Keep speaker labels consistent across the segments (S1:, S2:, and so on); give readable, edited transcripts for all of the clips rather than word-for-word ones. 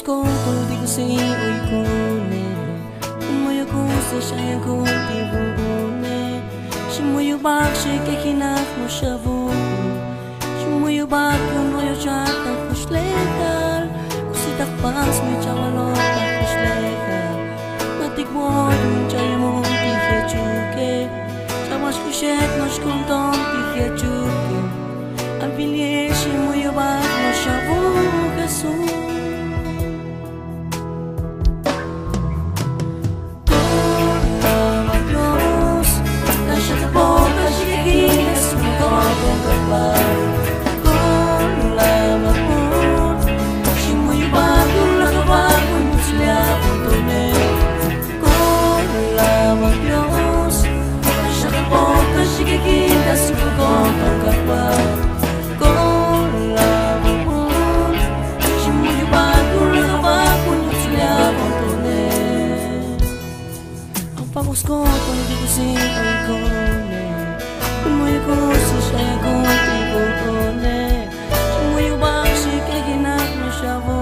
S1: ascolto di così oikone Moyo kusa shaya kultivune Shimoyo bak shike kinak mo shavu Shimoyo bak yung moyo chata kushlekal Kusitak pas mo chawalo pa kushlekal Matikbo yung chaya mo tihe chuke Chawas kushet no shkunton tihe chuke Alvilye shimoyo bak mo shavu kasu Ascolto di così oikone Moyo kusa shaya kultivune Shimoyo bak shike kinak mo shavu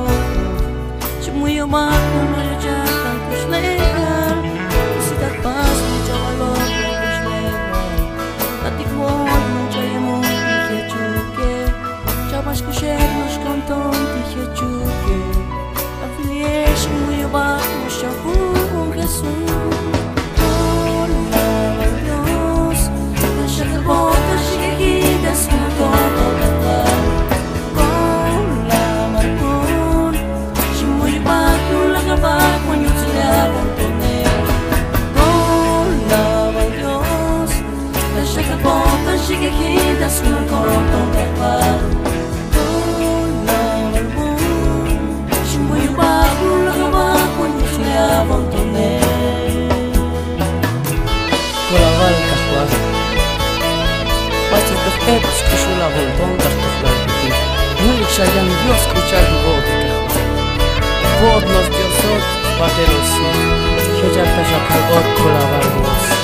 S1: Shimoyo bak yung moyo chata kushlekal Kusitak pas mo chawalo pa kushlekal Matikbo yung chaya mo tihe chuke Chawas kushet mo shkanton tihe chuke Afilye shimoyo bak mo shavu Jesus Sigue aqui da sua corpo da paz Olá, amor Shimoyo bago lagaba Kung siya bontone
S2: Kolaval kahwas Pati kahpetos Kishula bonton Tartoflar piti Nulik shayan Dios escuchar mi voz de kahwas Vod nos Diosot Pateros Hejar tashakal or kolaval Dios